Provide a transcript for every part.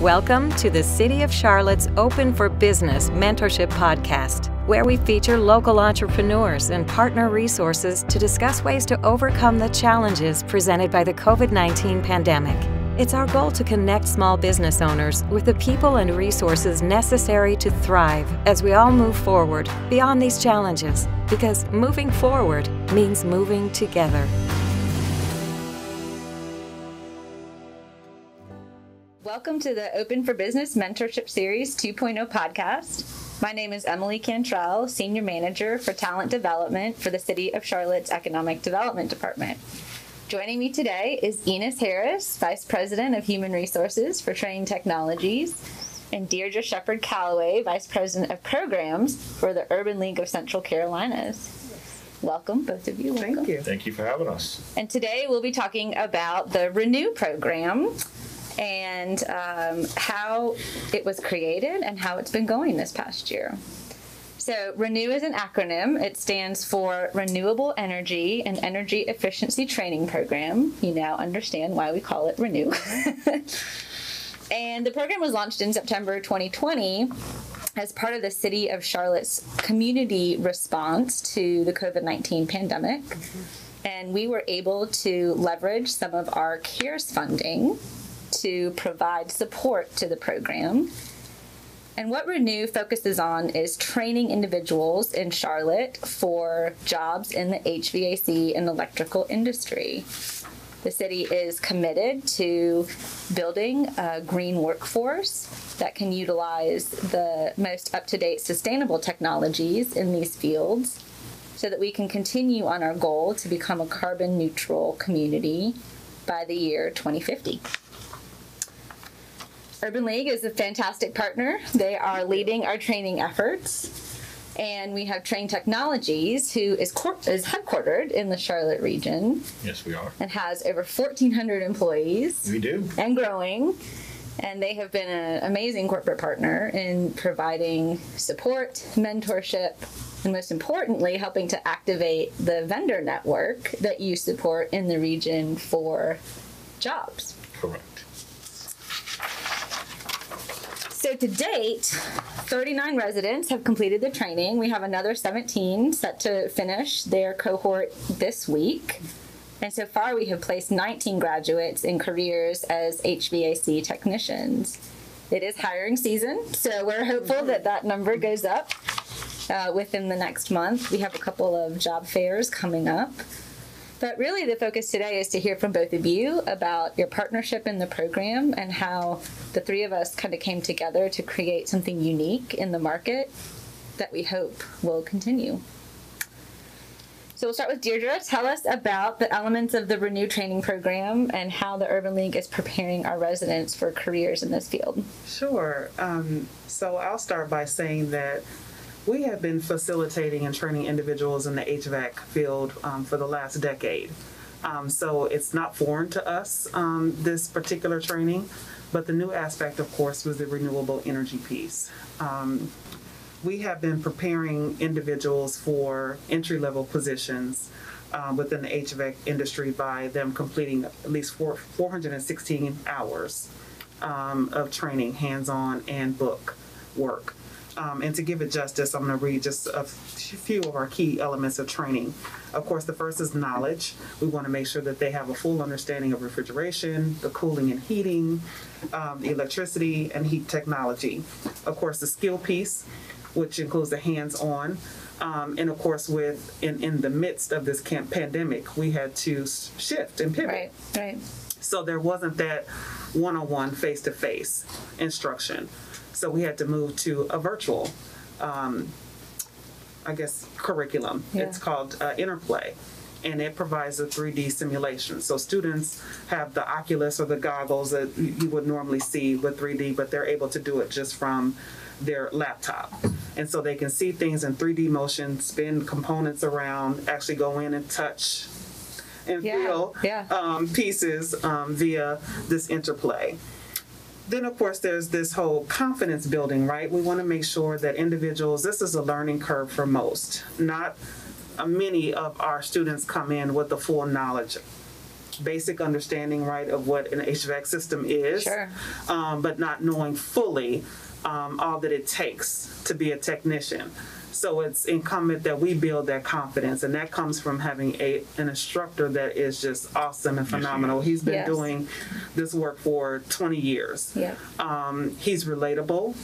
Welcome to the City of Charlotte's Open for Business Mentorship podcast, where we feature local entrepreneurs and partner resources to discuss ways to overcome the challenges presented by the COVID-19 pandemic. It's our goal to connect small business owners with the people and resources necessary to thrive as we all move forward beyond these challenges, because moving forward means moving together. Welcome to the Open for Business Mentorship Series 2.0 podcast. My name is Emily Cantrell, Senior Manager for Talent Development for the City of Charlotte's Economic Development Department. Joining me today is Enos Harris, Vice President of Human Resources for Training Technologies, and Deirdre Shepard-Calloway, Vice President of Programs for the Urban League of Central Carolinas. Welcome, both of you. Welcome. Thank you. Thank you for having us. And today we'll be talking about the Renew program and how it was created and how it's been going this past year. So Renew is an acronym. It stands for Renewable Energy and Energy Efficiency Training Program. You now understand why we call it Renew. And the program was launched in September 2020 as part of the City of Charlotte's community response to the COVID-19 pandemic. And we were able to leverage some of our CARES funding to provide support to the program. And what Renew focuses on is training individuals in Charlotte for jobs in the HVAC and electrical industry. The city is committed to building a green workforce that can utilize the most up-to-date sustainable technologies in these fields so that we can continue on our goal to become a carbon neutral community by the year 2050. Urban League is a fantastic partner. They are leading our training efforts. And we have Train Technologies, who is headquartered in the Charlotte region. Yes, we are. And has over 1,400 employees. We do. And growing. And they have been an amazing corporate partner in providing support, mentorship, and most importantly, helping to activate the vendor network that you support in the region for jobs. Correct. So to date, 39 residents have completed the training. We have another 17 set to finish their cohort this week. And so far, we have placed 19 graduates in careers as HVAC technicians. It is hiring season, so we're hopeful that that number goes up within the next month. We have a couple of job fairs coming up. But really the focus today is to hear from both of you about your partnership in the program and how the three of us kind of came together to create something unique in the market that we hope will continue. So we'll start with Deirdre. Tell us about the elements of the Renew training program and how the Urban League is preparing our residents for careers in this field. Sure. So I'll start by saying that we have been facilitating and training individuals in the HVAC field for the last decade. So it's not foreign to us, this particular training, but the new aspect, of course, was the renewable energy piece. We have been preparing individuals for entry-level positions within the HVAC industry by them completing at least 416 hours of training, hands-on and book work. And to give it justice, I'm going to read just a few of our key elements of training. Of course, the first is knowledge. We want to make sure that they have a full understanding of refrigeration, the cooling and heating, the electricity and heat technology. Of course, the skill piece, which includes the hands-on. And of course, in the midst of this pandemic, we had to shift and pivot. Right. So there wasn't that one-on-one, face-to-face instruction. So we had to move to a virtual, curriculum. Yeah. It's called Interplay, and it provides a 3D simulation. So students have the Oculus or the goggles that you would normally see with 3D, but they're able to do it just from their laptop. And so they can see things in 3D motion, spin components around, actually go in and touch and feel pieces via this Interplay. Then, of course, there's this whole confidence building, right? We want to make sure that individuals, this is a learning curve for most. Not many of our students come in with the full knowledge basic understanding, right, of what an HVAC system is, Sure. But not knowing fully all that it takes to be a technician. So it's incumbent that we build that confidence, and that comes from having an instructor that is just awesome and phenomenal. He's been Yes. doing this work for 20 years. Yeah. He's relatable.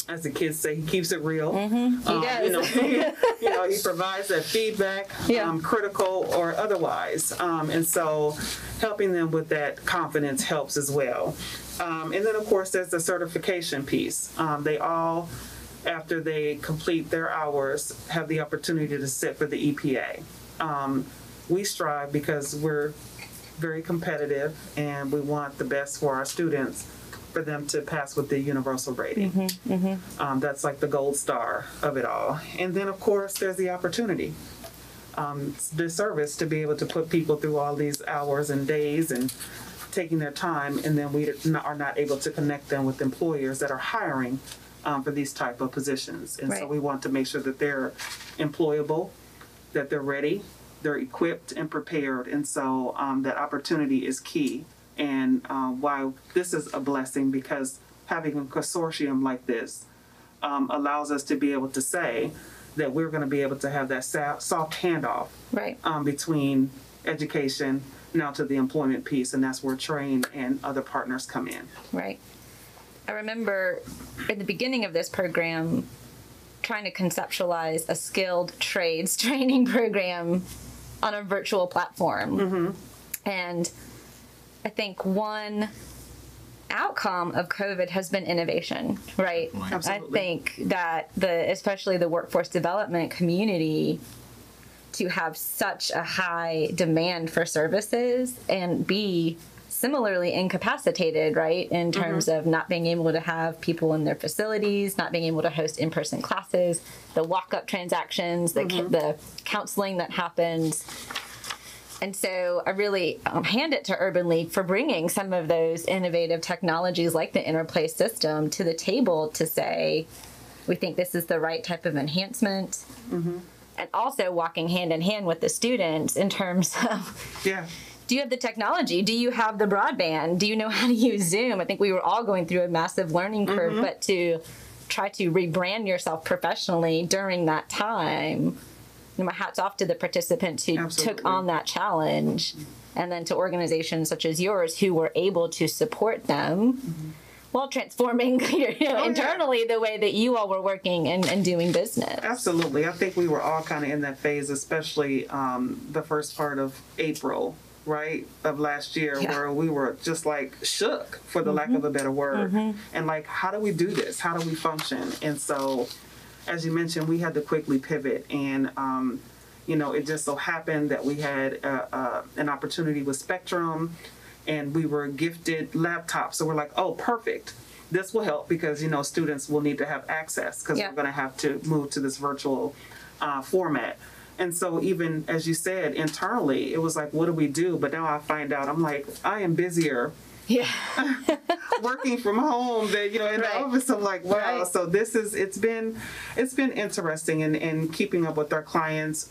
As the kids say, he keeps it real. He does. He provides that feedback, Yeah. critical or otherwise. And so helping them with that confidence helps as well. And then, of course, there's the certification piece. They all, after they complete their hours, have the opportunity to sit for the EPA. We strive because we're very competitive and we want the best for our students, for them to pass with the universal rating. That's like the gold star of it all. And then, of course, there's the opportunity, the service to be able to put people through all these hours and days and taking their time, and then we are not able to connect them with employers that are hiring for these type of positions. And so Right. we want to make sure that they're employable, that they're ready, they're equipped and prepared. And so that opportunity is key. And why this is a blessing, because having a consortium like this allows us to be able to say that we're going to be able to have that soft handoff Right. between education now to the employment piece, and that's where Train and other partners come in. Right. I remember in the beginning of this program trying to conceptualize a skilled trades training program on a virtual platform. And I think one outcome of COVID has been innovation, right? Absolutely. I think that especially the workforce development community, to have such a high demand for services and be similarly incapacitated, right, in terms of not being able to have people in their facilities, not being able to host in-person classes, the walk-up transactions, the counseling that happens. And so I really hand it to Urban League for bringing some of those innovative technologies like the Interplay system to the table to say, we think this is the right type of enhancement. And also walking hand in hand with the students in terms of, do you have the technology? Do you have the broadband? Do you know how to use Zoom? I think we were all going through a massive learning curve, but to try to rebrand yourself professionally during that time, my hat's off to the participants who took on that challenge, and then to organizations such as yours who were able to support them while transforming internally the way that you all were working and doing business. Absolutely. I think we were all kind of in that phase, especially the first part of April, right, of last year, where we were just like shook, for the lack of a better word. And like, how do we do this? How do we function? And so, as you mentioned, we had to quickly pivot, and it just so happened that we had an opportunity with Spectrum, and we were gifted laptops. So we're like, oh, perfect. This will help because, students will need to have access because we're going to have to move to this virtual format. And so even, as you said, internally, it was like, what do we do? But now I find out, I'm like, I am busier working from home than, in the office. I'm like, wow. So it's been interesting and keeping up with our clients.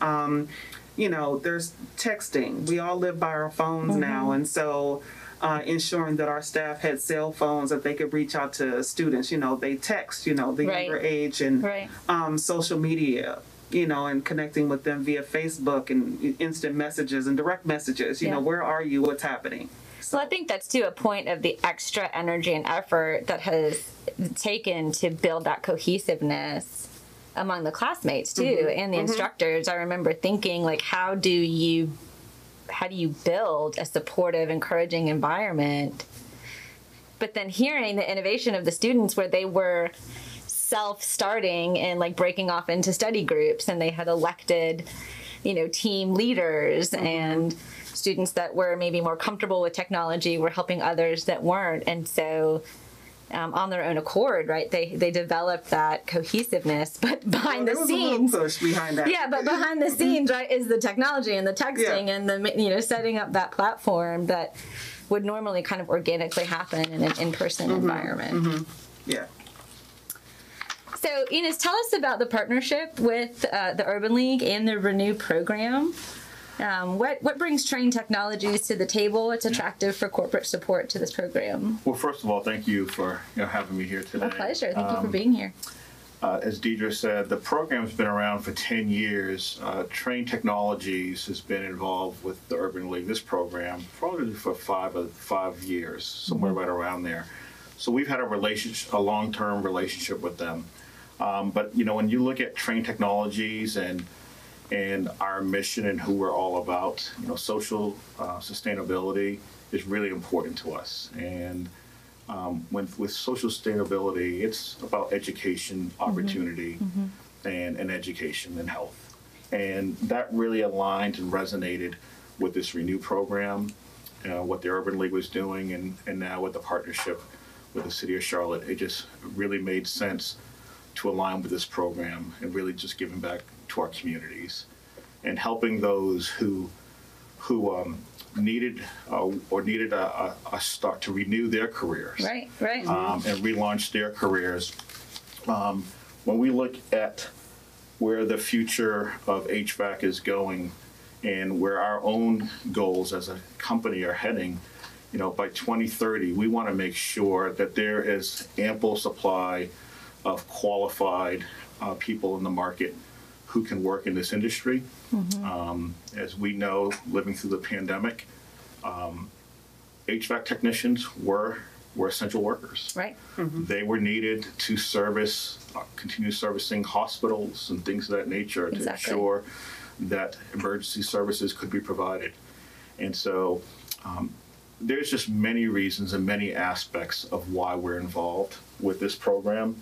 There's texting. We all live by our phones now. And so ensuring that our staff had cell phones that they could reach out to students. They text, the younger age, and social media, and connecting with them via Facebook and instant messages and direct messages. Where are you? What's happening? Well, I think that's to a point of the extra energy and effort that has taken to build that cohesiveness among the classmates too, and the instructors. I remember thinking, like, how do you build a supportive, encouraging environment? But then hearing the innovation of the students, where they were self-starting and like breaking off into study groups, and they had elected, team leaders, and students that were maybe more comfortable with technology were helping others that weren't. And so on their own accord, right, they developed that cohesiveness, but behind the scenes, a little push behind that. But behind the scenes, right, is the technology and the texting and the setting up that platform that would normally kind of organically happen in an in-person environment. So, Enos, tell us about the partnership with the Urban League and the Renew program. What brings Train Technologies to the table? What's attractive for corporate support to this program? Well, first of all, thank you for having me here today. My pleasure. Thank you for being here. As Deidre said, the program's been around for 10 years. Train Technologies has been involved with the Urban League, this program, probably for five years, somewhere right around there. So we've had a long-term relationship with them. But when you look at Train Technologies and our mission and who we're all about, social sustainability is really important to us. And with social sustainability, it's about education, opportunity, and education and health. And that really aligned and resonated with this Renew program, what the Urban League was doing, and now with the partnership with the City of Charlotte. It just really made sense to align with this program and really just giving back to our communities and helping those who needed a start to renew their careers. Right. And relaunch their careers. When we look at where the future of HVAC is going and where our own goals as a company are heading, by 2030, we want to make sure that there is ample supply of qualified people in the market who can work in this industry. As we know, living through the pandemic, HVAC technicians were essential workers. Right. They were needed to continue servicing hospitals and things of that nature to ensure that emergency services could be provided. And so there's just many reasons and many aspects of why we're involved with this program,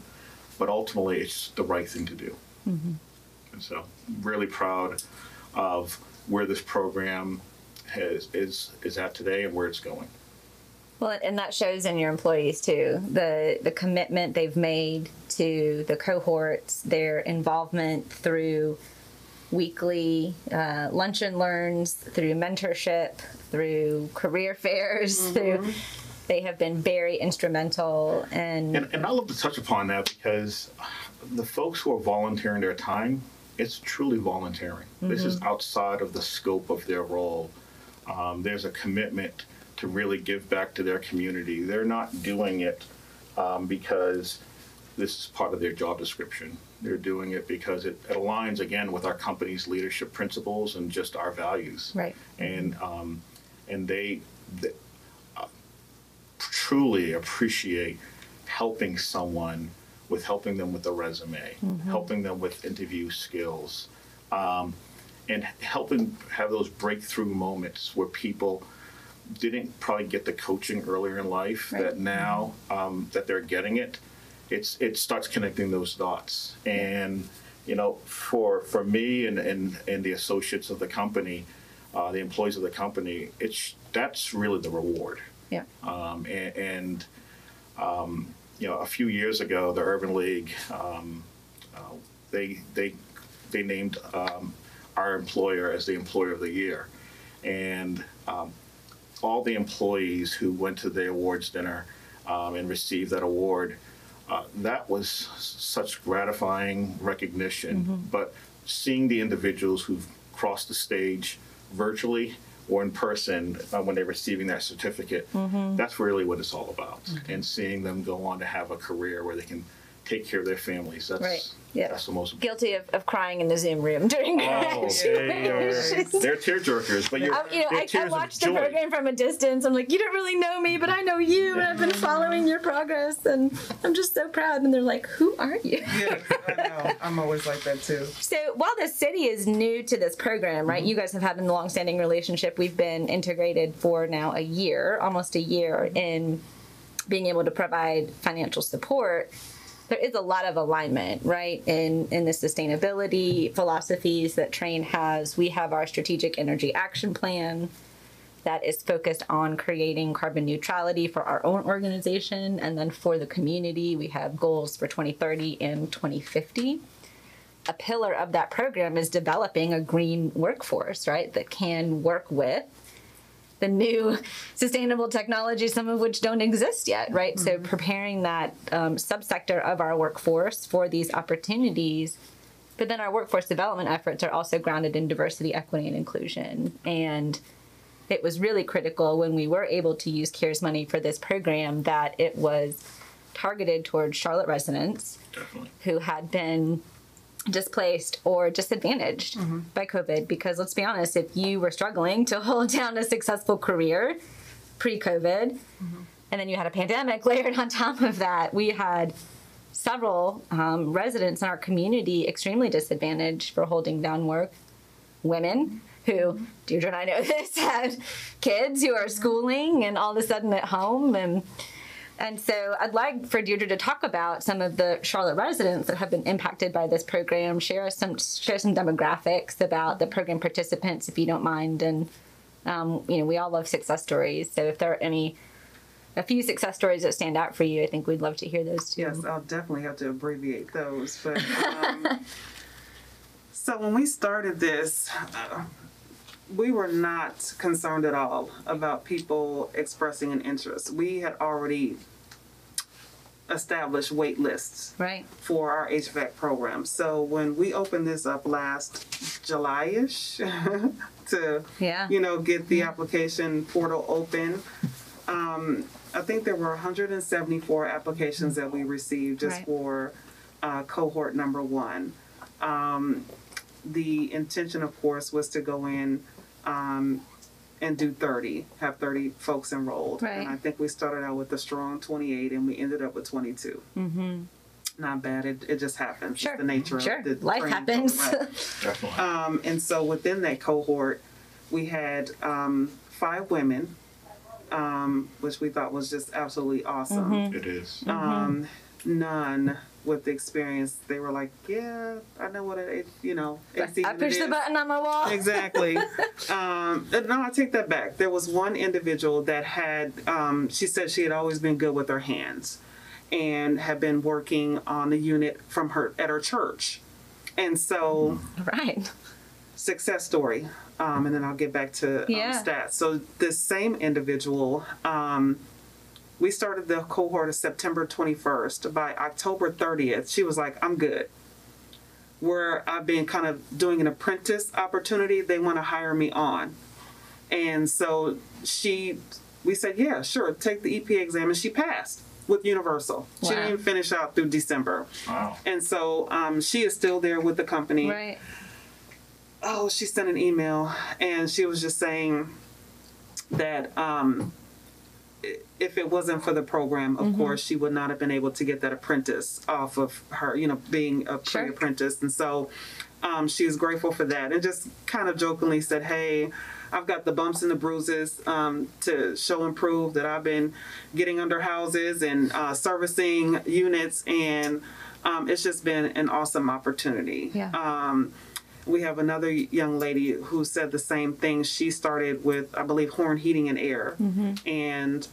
but ultimately it's the right thing to do. And so really proud of where this program is at today and where it's going. Well, and that shows in your employees too, the commitment they've made to the cohorts, their involvement through weekly lunch and learns, through mentorship, through career fairs, they have been very instrumental. And I love to touch upon that because the folks who are volunteering their time, it's truly volunteering. This is outside of the scope of their role. There's a commitment to really give back to their community. They're not doing it because this is part of their job description. They're doing it because it aligns, again, with our company's leadership principles and just our values. Right. And they truly appreciate helping someone helping them with a resume, helping them with interview skills, and helping have those breakthrough moments where people didn't probably get the coaching earlier in life that now that they're getting it, it starts connecting those dots. And for me and the associates of the company, the employees of the company, that's really the reward. Yeah. A few years ago, the Urban League, they named our employer as the Employer of the Year, and all the employees who went to the awards dinner and received that award, that was such gratifying recognition. But seeing the individuals who've crossed the stage virtually or in person when they're receiving that certificate, that's really what it's all about. And seeing them go on to have a career where they can take care of their families. That's that's the most guilty of crying in the Zoom room during graduation. They're tearjerkers, but I watched the program from a distance. I'm like, you don't really know me, but I know you, and I've been following your progress, and I'm just so proud. And they're like, who are you? Yes, I know. I'm always like that too. So while the city is new to this program, right? You guys have had a long-standing relationship. We've been integrated for now almost a year in being able to provide financial support. There is a lot of alignment, right, in the sustainability philosophies that Train has. We have our strategic energy action plan that is focused on creating carbon neutrality for our own organization, and then for the community, we have goals for 2030 and 2050. A pillar of that program is developing a green workforce, right, that can work with the new sustainable technologies, some of which don't exist yet, right? So preparing that subsector of our workforce for these opportunities But then our workforce development efforts are also grounded in diversity, equity, and inclusion. And it was really critical when we were able to use CARES money for this program that it was targeted towards Charlotte residents who had been displaced or disadvantaged by COVID. Because let's be honest, if you were struggling to hold down a successful career pre-COVID, and then you had a pandemic layered on top of that, we had several residents in our community extremely disadvantaged for holding down work. Women who, Deirdre and I know this, had kids who are schooling and all of a sudden at home. And so I'd like for Deirdre to talk about some of the Charlotte residents that have been impacted by this program, share some demographics about the program participants, if you don't mind. And, we all love success stories. So if there are a few success stories that stand out for you, I think we'd love to hear those too. Yes, I'll definitely have to abbreviate those. But so when we started this, we were not concerned at all about people expressing an interest. We had already established wait lists for our HVAC program. So when we opened this up last July-ish to, get the application portal open, I think there were 174 applications that we received just for cohort number 1. The intention, of course, was to go in and do 30, have 30 folks enrolled. And I think we started out with a strong 28 and we ended up with 22. Not bad. It just happens. It's the nature of the life happens. Definitely. And so within that cohort, we had 5 women, which we thought was just absolutely awesome. It is. None with the experience. They were like, yeah, I know what it is, I pushed the button on my wall. Exactly. No, I take that back. There was one individual that had, she said she had always been good with her hands and had been working on the unit at her church. And so, success story. And then I'll get back to stats. So this same individual, we started the cohort of September 21st. By October 30th, she was like, I'm good. Where I've been kind of doing an apprentice opportunity, they want to hire me on. And so we said, yeah, sure, take the EPA exam. And she passed with Universal. She didn't even finish out through December. Wow. And so she is still there with the company. Oh, she sent an email and she was just saying that if it wasn't for the program, of course, she would not have been able to get that apprentice off of her, being a pre-apprentice. And so she is grateful for that and just kind of jokingly said, hey, I've got the bumps and the bruises to show and prove that I've been getting under houses and servicing units. And it's just been an awesome opportunity. We have another young lady who said the same thing. She started with, I believe, Horn Heating and Air. And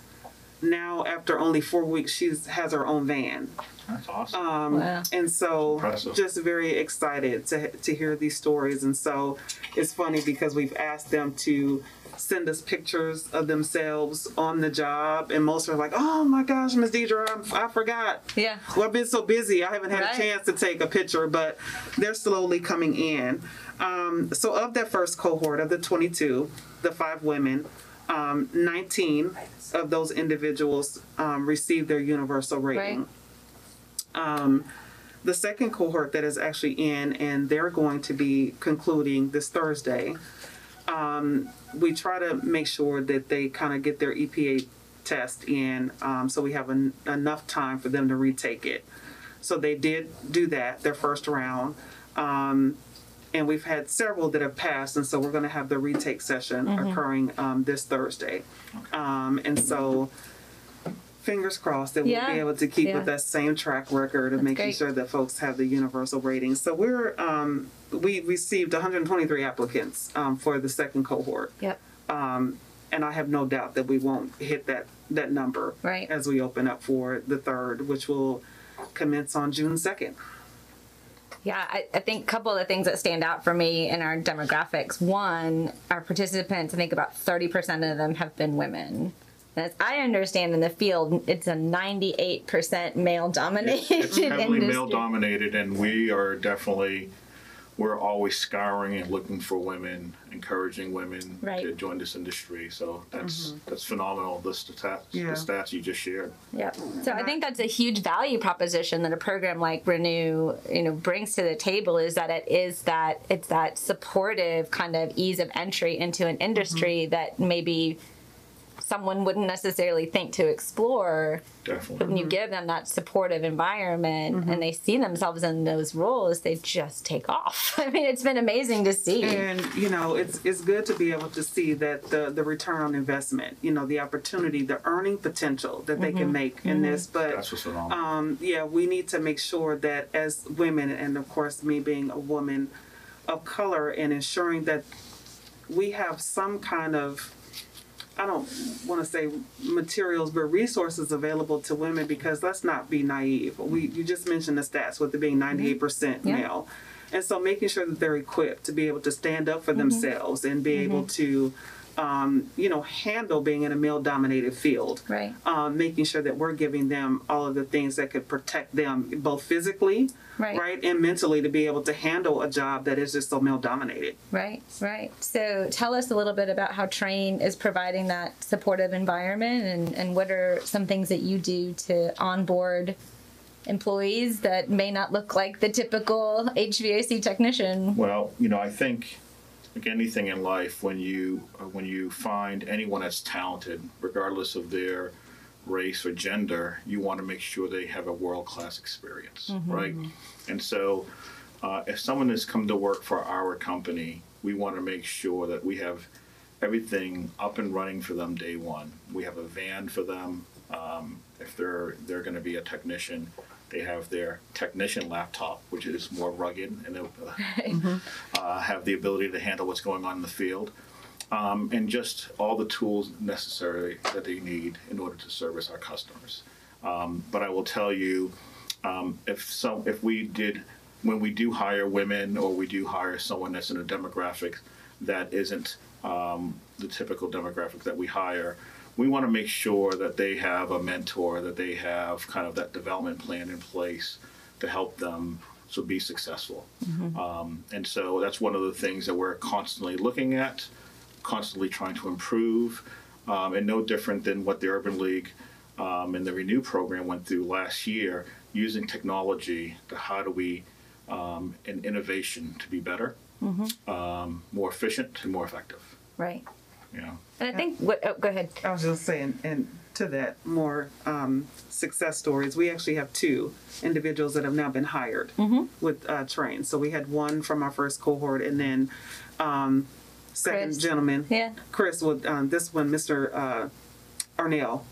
now, after only 4 weeks, she has her own van. That's awesome. And so, impressive. Just very excited to hear these stories. And so, it's funny because we've asked them to send us pictures of themselves on the job, and most are like, oh my gosh, Ms. Deidre, I forgot. Well, I've been so busy, I haven't had a chance to take a picture, but they're slowly coming in. So of that first cohort of the 22, the 5 women, 19 of those individuals received their universal rating. The second cohort that is actually in, and they're going to be concluding this Thursday, we try to make sure that they kind of get their EPA test in, so we have enough time for them to retake it. So they did do that, their first round, and we've had several that have passed, and so we're going to have the retake session occurring this Thursday. And so fingers crossed that we'll be able to keep with that same track record of making sure that folks have the universal rating. So we received 123 applicants for the second cohort. And I have no doubt that we won't hit that number as we open up for the third, which will commence on June 2nd. I think a couple of the things that stand out for me in our demographics. One, our participants, I think about 30% of them have been women. As I understand in the field, it's a 98% male-dominated It's heavily industry. male-dominated, and we are definitely we're always scouring and looking for women, encouraging women Right. to join this industry. So that's phenomenal. The stats you just shared. Yeah. So I think that's a huge value proposition that a program like Renew, brings to the table, is that it's that supportive kind of ease of entry into an industry that maybe someone wouldn't necessarily think to explore. Definitely. But when you give them that supportive environment and they see themselves in those roles, they just take off. I mean, it's been amazing to see. And, it's good to be able to see that the return on investment, the opportunity, the earning potential that they can make in this. But, That's what's phenomenal. we need to make sure that as women, and of course, me being a woman of color, and ensuring that we have some kind of, I don't want to say materials, but resources available to women, because let's not be naive. You just mentioned the stats with it being 98% male. And so making sure that they're equipped to be able to stand up for themselves and be able to, handle being in a male-dominated field. Right. Making sure that we're giving them all of the things that could protect them, both physically, right, and mentally, to be able to handle a job that is just so male-dominated. Right. So tell us a little bit about how Train is providing that supportive environment, and what are some things that you do to onboard employees that may not look like the typical HVAC technician? Well, I think, like anything in life, when you find anyone that's talented, regardless of their race or gender, you want to make sure they have a world-class experience, right? And so if someone has come to work for our company, we want to make sure that we have everything up and running for them day one. We have a van for them. If they're going to be a technician, they have their technician laptop, which is more rugged, and they'll have the ability to handle what's going on in the field. And just all the tools necessary that they need in order to service our customers. But I will tell you, when we do hire women, or we do hire someone that's in a demographic that isn't the typical demographic that we hire, we want to make sure that they have a mentor, that they have kind of that development plan in place to help them to be successful. And so that's one of the things that we're constantly looking at, constantly trying to improve, and no different than what the Urban League and the Renew program went through last year, using technology to how do we, and innovation to be better, more efficient, and more effective. Right. Yeah. And I think go ahead. I was just saying, and to that, more success stories. We actually have 2 individuals that have now been hired with Train. So we had one from our first cohort, and then second Chris. gentleman, Chris, with this one, Mr. Arnell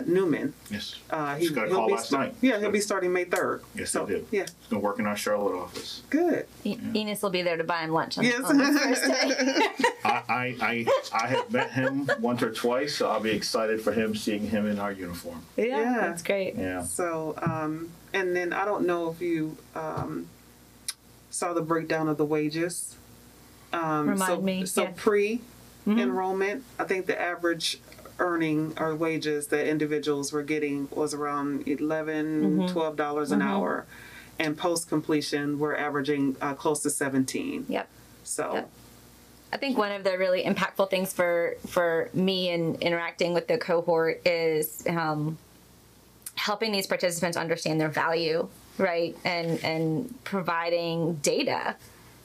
Newman. Yes. He got a call last night. Yeah, he'll be starting May 3rd. Yes, so, I did. Yeah. He's going to work in our Charlotte office. Good. Enos will be there to buy him lunch on Yes. on his first day. I have met him once or twice, so I'll be excited for seeing him in our uniform. Yeah. That's great. Yeah. So, and then I don't know if you saw the breakdown of the wages. Remind me. So pre-enrollment, I think the average earning or wages that individuals were getting was around $11, $12 an hour. And post-completion, we're averaging close to 17. Yep. So. Yep. I think one of the really impactful things for me in interacting with the cohort is helping these participants understand their value, right? And providing data,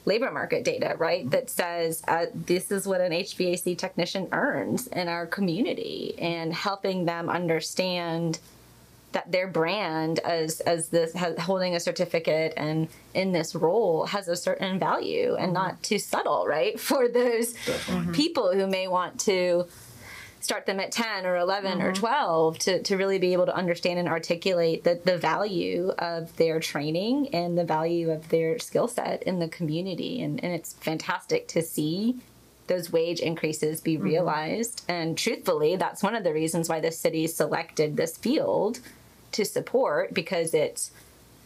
labor market data, right? That says this is what an HVAC technician earns in our community, and helping them understand that their brand as this holding a certificate and in this role has a certain value, and not too subtle, right? For those people who may want to start them at 10 or 11 or 12 to really be able to understand and articulate the value of their training and the value of their skill set in the community. And it's fantastic to see those wage increases be realized. And truthfully, that's one of the reasons why the city selected this field to support, because it's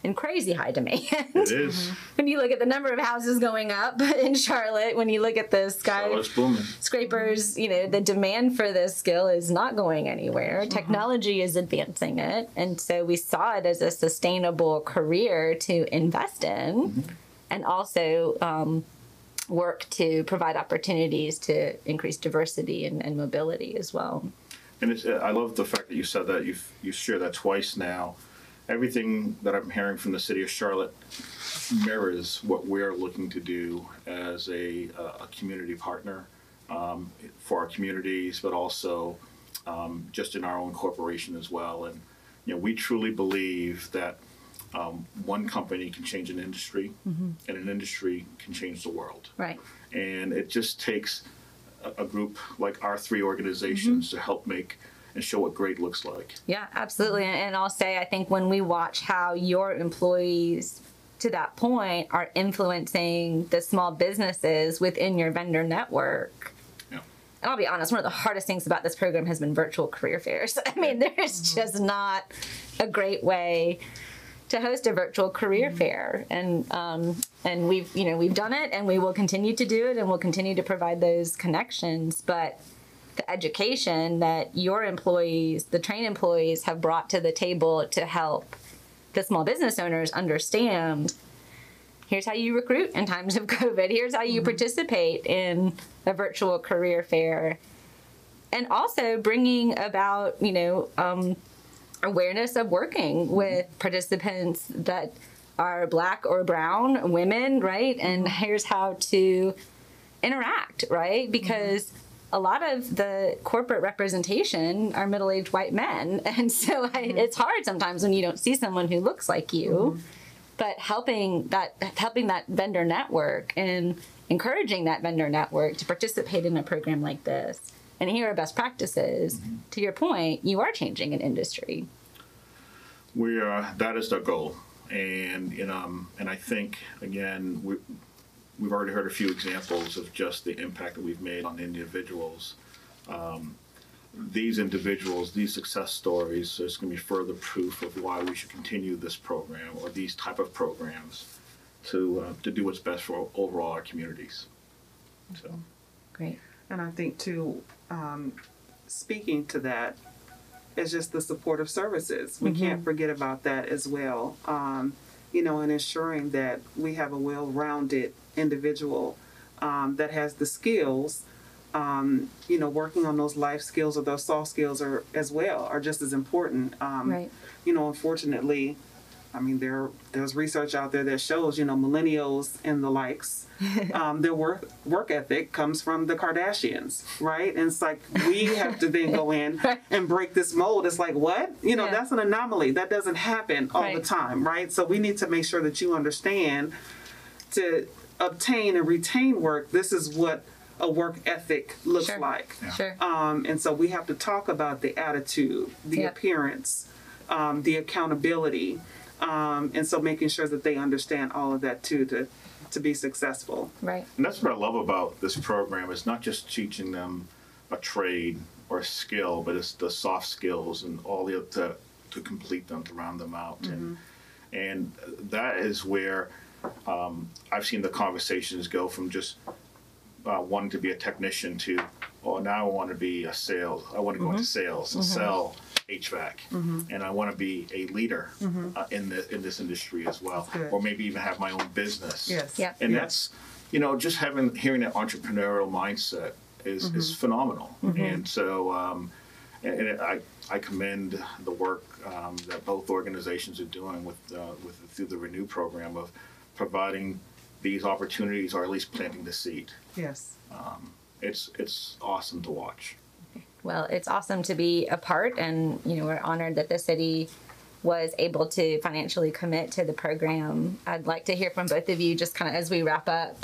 in crazy high demand. It is. When you look at the number of houses going up in Charlotte, when you look at the skyscrapers, the demand for this skill is not going anywhere. Technology is advancing it. And so we saw it as a sustainable career to invest in. and also work to provide opportunities to increase diversity and mobility as well. And I love the fact that you said that you shared that twice now. Everything that I'm hearing from the city of Charlotte mirrors what we're looking to do as a community partner for our communities, but also just in our own corporation as well. And we truly believe that one company can change an industry, and an industry can change the world. Right. And it just takes a group like our three organizations to help make and show what great looks like. Yeah, absolutely. And I'll say, I think when we watch how your employees, to that point, are influencing the small businesses within your vendor network. Yeah. And I'll be honest, one of the hardest things about this program has been virtual career fairs. I mean, there's just not a great way to host a virtual career fair, and we've done it, and we will continue to do it, and we'll continue to provide those connections. But the education that your employees, the trained employees, have brought to the table to help the small business owners understand, here's how you recruit in times of COVID, here's how you participate in a virtual career fair, and also bringing about awareness of working with participants that are Black or brown women, right? And here's how to interact, right? Because a lot of the corporate representation are middle-aged white men. And so it's hard sometimes when you don't see someone who looks like you, but helping that vendor network and encouraging that vendor network to participate in a program like this. And here are best practices. To your point, you are changing an industry. That is the goal. And I think, again, we've already heard a few examples of just the impact that we've made on individuals. These individuals, these success stories, there's going to be further proof of why we should continue this program or these type of programs to do what's best for overall our communities. So great. And I think too, speaking to that, is just the supportive services. We can't forget about that as well. And ensuring that we have a well-rounded individual that has the skills, working on those life skills or those soft skills as well are just as important. Right. Unfortunately, I mean, there's research out there that shows, millennials and the likes, their work ethic comes from the Kardashians, right? And it's like, we have to then go in and break this mold. It's like, what? That's an anomaly. That doesn't happen all the time, right? So we need to make sure that you understand, to obtain and retain work, this is what a work ethic looks like. Yeah. Sure. And so we have to talk about the attitude, the appearance, the accountability, and so making sure that they understand all of that too to be successful. Right. And that's what I love about this program. It's not just teaching them a trade or a skill, but it's the soft skills and all the to complete them, to round them out. And that is where I've seen the conversations go from just wanting to be a technician to, now I want to be a sales. I want to go into sales and sell HVAC, and I want to be a leader in this industry as well, or maybe even have my own business. Yes. Yep. And that's just hearing that entrepreneurial mindset is phenomenal. And so I commend the work that both organizations are doing through the Renew program of providing these opportunities, or at least planting the seed. Yes. It's awesome to watch. Well, it's awesome to be a part, and we're honored that the city was able to financially commit to the program. I'd like to hear from both of you, just kind of as we wrap up,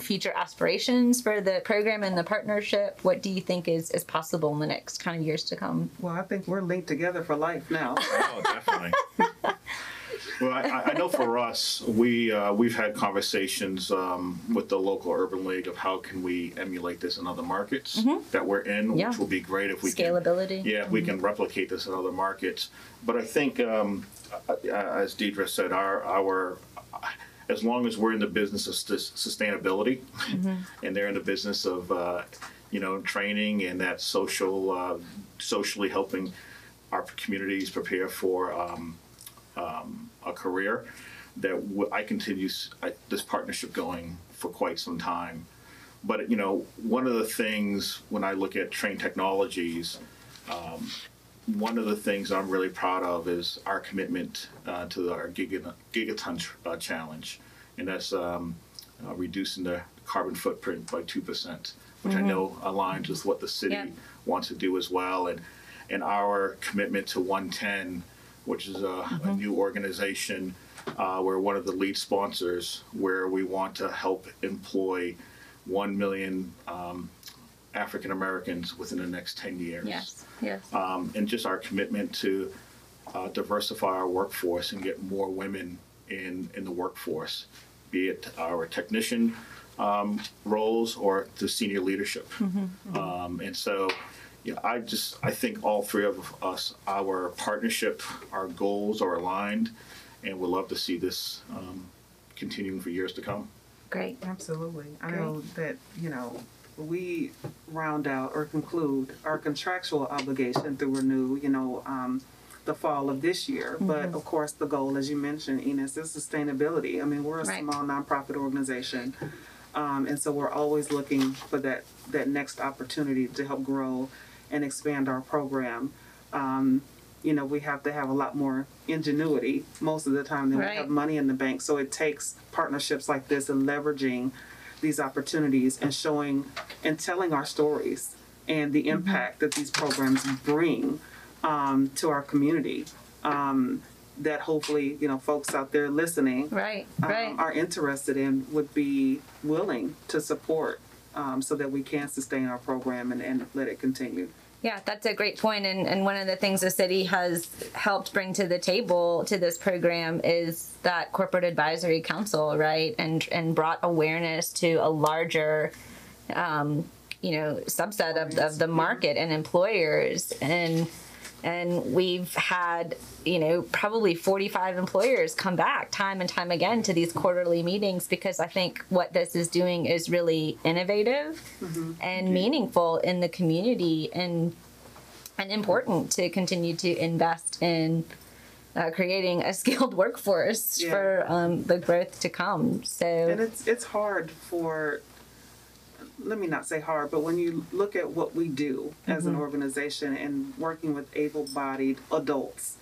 future aspirations for the program and the partnership. What do you think is possible in the next kind of years to come? Well, I think we're linked together for life now. Oh, definitely. Well, I know for us, we've had conversations with the local Urban League of how can we emulate this in other markets that we're in, which will be great if we Scalability. can. We can replicate this in other markets. But I think, as Deidre said, our as long as we're in the business of sustainability, and they're in the business of training and that socially helping our communities prepare for a career, I continue this partnership going for quite some time. But, you know, one of the things when I look at Train Technologies, one of the things I'm really proud of is our commitment to our gigaton challenge, and that's reducing the carbon footprint by 2%, which I know aligns with what the city wants to do as well, and our commitment to 110, which is a new organization. We're one of the lead sponsors, where we want to help employ 1 million African Americans within the next 10 years. Yes, yes. And just our commitment to diversify our workforce and get more women in the workforce, be it our technician roles or the senior leadership. And so, yeah, I think all three of us, our partnership, our goals are aligned, and we'd love to see this continuing for years to come. Great. Absolutely. I know that, you know, we round out or conclude our contractual obligation to renew, you know, the fall of this year. But of course, the goal, as you mentioned, Enos, is sustainability. I mean, we're a small nonprofit organization. And so we're always looking for that next opportunity to help grow and expand our program. You know, we have to have a lot more ingenuity most of the time than we have money in the bank. So it takes partnerships like this and leveraging these opportunities and showing and telling our stories and the impact that these programs bring to our community. That hopefully, you know, folks out there listening are interested in, would be willing to support so that we can sustain our program and let it continue. Yeah, that's a great point. And one of the things the city has helped bring to the table to this program is that corporate advisory council, right? And brought awareness to a larger, you know, subset of the market and employers. And we've had, you know, probably 45 employers come back time and time again to these quarterly meetings, because I think what this is doing is really innovative and meaningful in the community, and important to continue to invest in creating a skilled workforce for the growth to come. So, and it's hard for, let me not say hard, but when you look at what we do as an organization and working with able-bodied adults,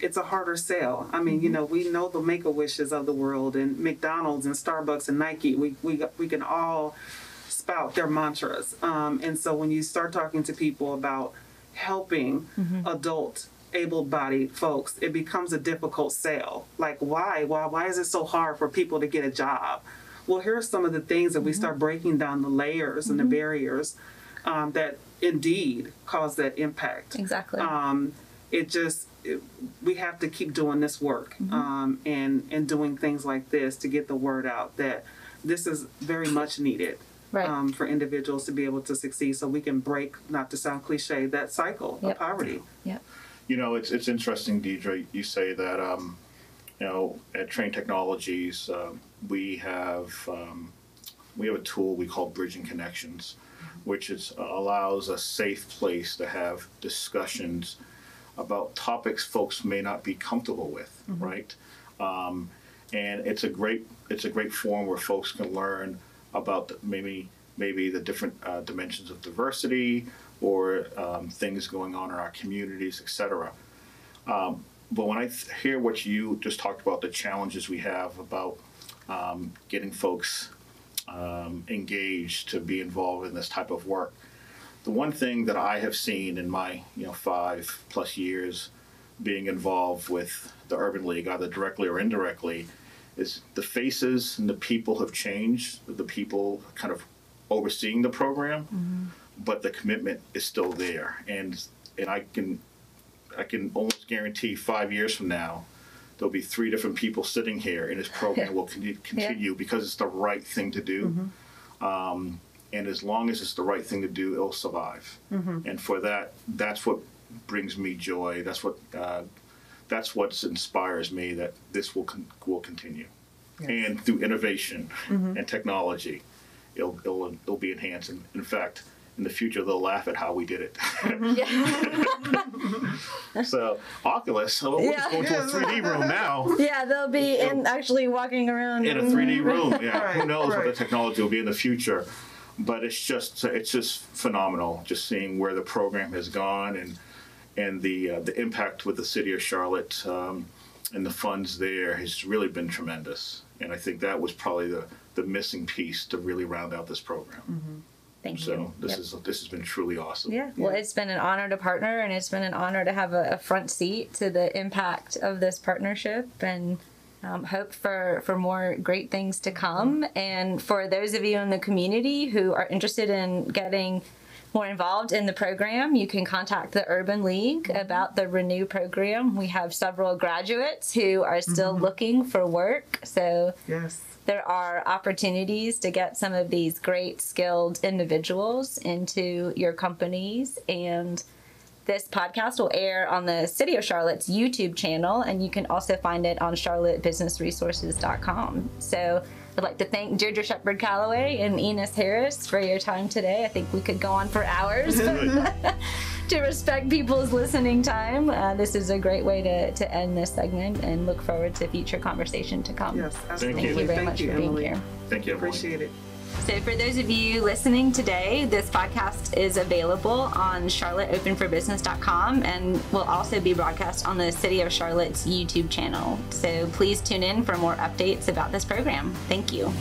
it's a harder sell. I mean, you know, we know the Make-A-Wishes of the world, and McDonald's and Starbucks and Nike. We can all spout their mantras. And so when you start talking to people about helping adult able-bodied folks, it becomes a difficult sell. Like, why is it so hard for people to get a job? Well, here are some of the things that we start breaking down the layers and the barriers that indeed cause that impact. Exactly. We have to keep doing this work and doing things like this to get the word out that this is very much needed for individuals to be able to succeed, so we can break, not to sound cliche, that cycle of poverty. You know, it's interesting, Deidre, you say that, you know, at Train Technologies, we have a tool we call Bridging Connections, which allows a safe place to have discussions about topics folks may not be comfortable with, right? And it's a great forum where folks can learn about maybe the different dimensions of diversity, or things going on in our communities, etc. But when I hear what you just talked about, the challenges we have about getting folks engaged to be involved in this type of work, the one thing that I have seen in my 5+ years being involved with the Urban League, either directly or indirectly, is the faces and the people have changed, the people kind of overseeing the program, but the commitment is still there. And I can almost guarantee 5 years from now, there'll be 3 different people sitting here, and this program will continue because it's the right thing to do. And as long as it's the right thing to do, it'll survive. And for that, that's what brings me joy. That's what inspires me, that this will continue. And through innovation and technology, it'll be enhanced. And in fact, in the future they'll laugh at how we did it. Yeah. So Oculus, we're just going to a 3D room now. Yeah, they'll be actually walking around In a 3D room. Yeah, Right, who knows what the right. technology will be in the future. But it's just phenomenal, just seeing where the program has gone and the impact with the city of Charlotte and the funds there has really been tremendous. And I think that was probably the missing piece to really round out this program. Thank you. So this has been truly awesome. Yeah, well, it's been an honor to partner, and it's been an honor to have a front seat to the impact of this partnership, and hope for more great things to come. And for those of you in the community who are interested in getting more involved in the program, you can contact the Urban League about the Renew program. We have several graduates who are still looking for work, so Yes. there are opportunities to get some of these great skilled individuals into your companies. And this podcast will air on the City of Charlotte's YouTube channel, and you can also find it on charlottebusinessresources.com. So I'd like to thank Deirdre Shepard-Calloway and Enos Harris for your time today. I think we could go on for hours, but to respect people's listening time, this is a great way to end this segment, and look forward to future conversation to come. Yes, absolutely. Thank you very much for being Emily. here. Thank you, Emily. Appreciate it. So for those of you listening today, this podcast is available on charlotteopenforbusiness.com and will also be broadcast on the City of Charlotte's YouTube channel. So please tune in for more updates about this program. Thank you.